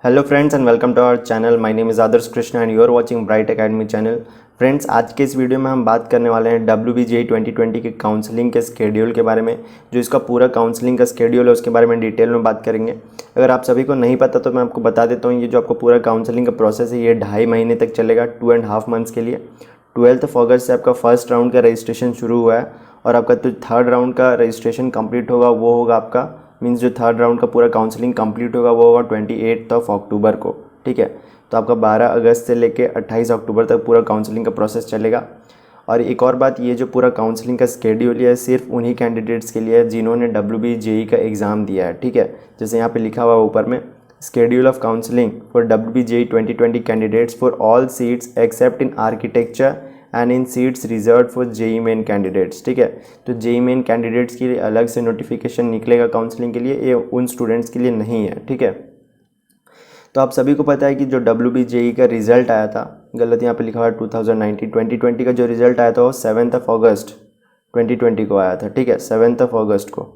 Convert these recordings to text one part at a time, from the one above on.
Hello friends and welcome to our channel. My name is Adarsh Krishna and you are watching bright academy channel. Friends, आज के इस video में हम बात करने वाले हैं WBGI 2020 के काउंसलिंग के स्केड्यूल के बारे में। जो इसका पूरा काउंसलिंग का स्केड्यूल है उसके बारे में डिटेल में बात करेंगे। अगर आप सभी को नहीं पता तो मैं आपको बता देता हूँ, ये जो आपको पूरा काउंसलिंग का प्रोसेस है ये 2.5 महीने तक चलेगा, 2.5 मंथ्स के लिए। 12 अगस्त से आपका फर्स्ट राउंड का रजिस्ट्रेशन शुरू हुआ है और आपका जो थर्ड राउंड का रजिस्ट्रेशन कंप्लीट होगा वो होगा आपका मीन्स जो थर्ड राउंड का पूरा काउंसलिंग कंप्लीट होगा वो होगा 28 अक्टूबर को। ठीक है, तो आपका 12 अगस्त से लेके 28 अक्टूबर तक पूरा काउंसलिंग का प्रोसेस चलेगा। और एक और बात, ये जो पूरा काउंसलिंग का स्केड्यूल है सिर्फ उन्हीं कैंडिडेट्स के लिए है जिन्होंने WBGI का एग्ज़ाम दिया है। ठीक है, जैसे यहाँ पे लिखा हुआ है ऊपर में, schedule of counselling for WBGI 2020 candidates for all seats accept in architecture and in seats reserve for JEE main candidates. ठीक है, तो JEE मेन कैंडिडेट्स के लिए अलग से नोटिफिकेशन निकलेगा काउंसलिंग के लिए, ये उन स्टूडेंट्स के लिए नहीं है। ठीक है, तो आप सभी को पता है कि जो WBGI का रिजल्ट आया था, गलत यहाँ पे लिखा हुआ है 2020 का जो रिजल्ट आया था वो 7 अगस्त 2020 को आया था। ठीक है, 7 अगस्त को।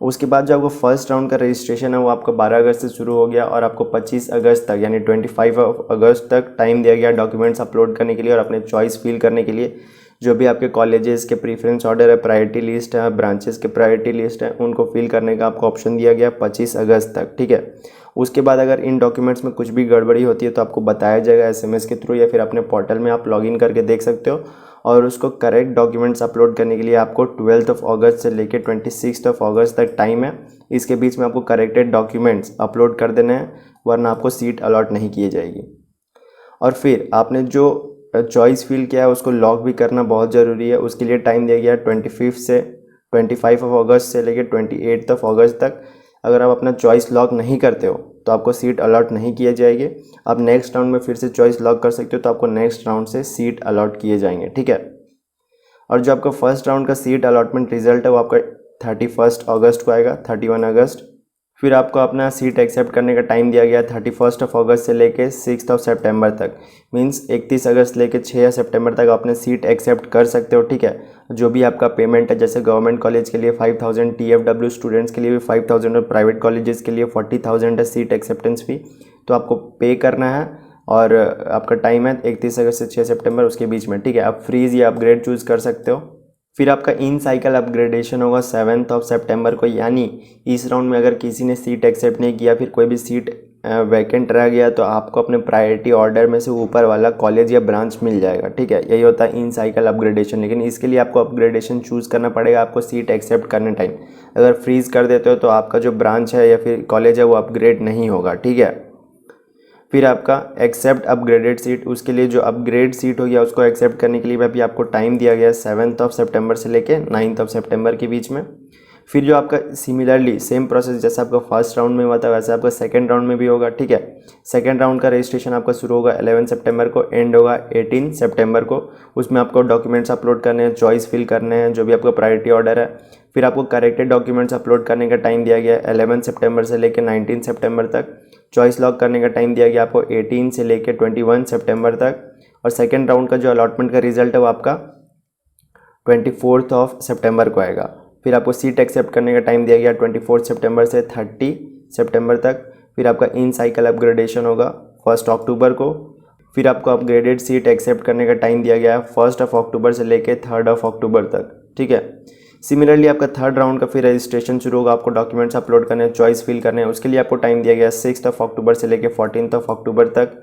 उसके बाद जो आपको फर्स्ट राउंड का रजिस्ट्रेशन है वो आपका 12 अगस्त से शुरू हो गया और आपको 25 अगस्त तक यानी 25 अगस्त तक टाइम दिया गया डॉक्यूमेंट्स अपलोड करने के लिए और अपने चॉइस फिल करने के लिए। जो भी आपके कॉलेजेस के प्रीफरेंस ऑर्डर है, प्रायोरिटी लिस्ट है, ब्रांचेस के प्रायोरिटी लिस्ट है, उनको फिल करने का आपको ऑप्शन दिया गया 25 अगस्त तक। ठीक है, उसके बाद अगर इन डॉक्यूमेंट्स में कुछ भी गड़बड़ी होती है तो आपको बताया जाएगा SMS के थ्रू या फिर अपने पोर्टल में आप लॉगिन करके देख सकते हो। और उसको करेक्ट डॉक्यूमेंट्स अपलोड करने के लिए आपको 12 अगस्त से लेकर 26 अगस्त तक टाइम है। इसके बीच में आपको करेक्टेड डॉक्यूमेंट्स अपलोड कर देने हैं, वरना आपको सीट अलॉट नहीं की जाएगी। और फिर आपने जो चॉइस फिल किया है उसको लॉक भी करना बहुत ज़रूरी है। उसके लिए टाइम दिया गया है 25 अगस्त से लेकर 28 अगस्त तक। अगर आप अपना चॉइस लॉक नहीं करते हो तो आपको सीट अलॉट नहीं किए जाएंगे। आप नेक्स्ट राउंड में फिर से चॉइस लॉक कर सकते हो तो आपको नेक्स्ट राउंड से सीट अलॉट किए जाएंगे। ठीक है, और जो आपका फर्स्ट राउंड का सीट अलॉटमेंट रिजल्ट है वो आपका 31 अगस्त को आएगा, 31 अगस्त। फिर आपको अपना सीट एक्सेप्ट करने का टाइम दिया गया 31 अगस्त से लेके 6 सितंबर तक। मींस 31 अगस्त लेके 6 सितंबर तक अपने सीट एक्सेप्ट कर सकते हो। ठीक है, जो भी आपका पेमेंट है, जैसे गवर्नमेंट कॉलेज के लिए 5000, TFW स्टूडेंट्स के लिए भी 5000 और प्राइवेट कॉलेजेस के लिए 40,000 है सीट एक्सेप्टेंस फी, तो आपको पे करना है। और आपका टाइम है 31 अगस्त से 6 सितंबर, उसके बीच में। ठीक है, आप फ्रीज या अपग्रेड चूज़ कर सकते हो। फिर आपका इन साइकिल अपग्रेडेशन होगा 7 सितंबर को, यानी इस राउंड में अगर किसी ने सीट एक्सेप्ट नहीं किया, फिर कोई भी सीट वैकेंट रह गया तो आपको अपने प्रायोरिटी ऑर्डर में से ऊपर वाला कॉलेज या ब्रांच मिल जाएगा। ठीक है, यही होता है इन साइकिल अपग्रेडेशन। लेकिन इसके लिए आपको अपग्रेडेशन चूज़ करना पड़ेगा आपको सीट एक्सेप्ट करने टाइम। अगर फ्रीज कर देते हो तो आपका जो ब्रांच है या फिर कॉलेज है वो अपग्रेड नहीं होगा। ठीक है, फिर आपका एक्सेप्ट अपग्रेडेड सीट, उसके लिए जो अपग्रेड सीट हो गया उसको एक्सेप्ट करने के लिए भी आपको टाइम दिया गया है 7 सितंबर से लेके 9 सितंबर के बीच में। फिर जो आपका सिमिलरली सेम प्रोसेस जैसा आपका फर्स्ट राउंड में हुआ था वैसे आपका सेकंड राउंड में भी होगा। ठीक है, सेकंड राउंड का रजिस्ट्रेशन आपका शुरू होगा 11 सितंबर को, एंड होगा 18 सितंबर को। उसमें आपको डॉक्यूमेंट्स अपलोड करने हैं, चॉइस फिल करने हैं, जो भी आपका प्रायोरिटी ऑर्डर है। फिर आपको करेक्टेड डॉक्यूमेंट्स अपलोड करने का टाइम दिया गया है 11 सितंबर से लेकर 19 सितंबर तक। चॉइस लॉक करने का टाइम दिया गया आपको 18 से लेकर 21 सितंबर तक। और सेकेंड राउंड का जो अलॉटमेंट का रिजल्ट है वो आपका 24 सितंबर को आएगा। फिर आपको सीट एक्सेप्ट करने का टाइम दिया गया 24 सितंबर से 30 सितंबर तक। फिर आपका इन साइकिल अपग्रेडेशन होगा 1 अक्टूबर को। फिर आपको अपग्रेडेड सीट एक्सेप्ट करने का टाइम दिया गया है 1 अक्टूबर से लेकर 3 अक्टूबर तक। ठीक है, सिमिलरली आपका थर्ड राउंड का फिर रजिस्ट्रेशन शुरू होगा। आपको डॉक्यूमेंट्स अपलोड करने हैं, चॉइस फिल करने हैं, उसके लिए आपको टाइम दिया गया 6 अक्टूबर से लेकर 14 अक्टूबर तक।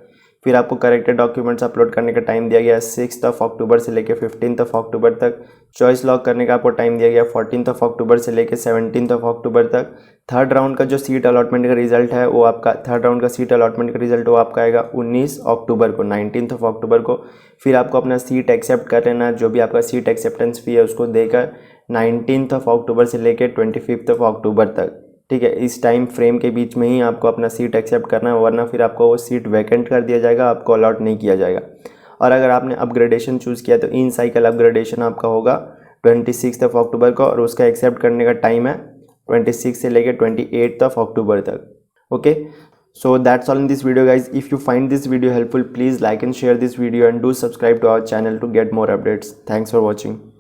फिर आपको करेक्टेड डॉक्यूमेंट्स अपलोड करने का टाइम दिया गया 6 अक्टूबर से लेकर 15 अक्टूबर तक। चॉइस लॉक करने का आपको टाइम दिया गया 14 अक्टूबर से लेकर 17 अक्टूबर तक। थर्ड राउंड का जो सीट अलॉटमेंट का रिजल्ट है वो आपका थर्ड राउंड का सीट अलॉटमेंट का रिजल्ट वो आपका आएगा 19 अक्टूबर को, 19 अक्टूबर को। फिर आपको अपना सीट एक्सेप्ट कर लेना, जो भी आपका सीट एक्सेप्टेंस फी है उसको देकर 19 अक्टूबर से लेकर 25 अक्टूबर तक। ठीक है, इस टाइम फ्रेम के बीच में ही आपको अपना सीट एक्सेप्ट करना है, वरना फिर आपको वो सीट वैकेंट कर दिया जाएगा, आपको अलॉट नहीं किया जाएगा। और अगर आपने अपग्रेडेशन चूज़ किया तो इन साइकिल अपग्रेडेशन आपका होगा 26 अक्टूबर को और उसका एक्सेप्ट करने का टाइम है 26 से लेकर 28 अक्टूबर तक। Okay, so that's all in this video guys. If you find this video helpful, please like and share this video and do subscribe to our channel to get more updates. Thanks for watching.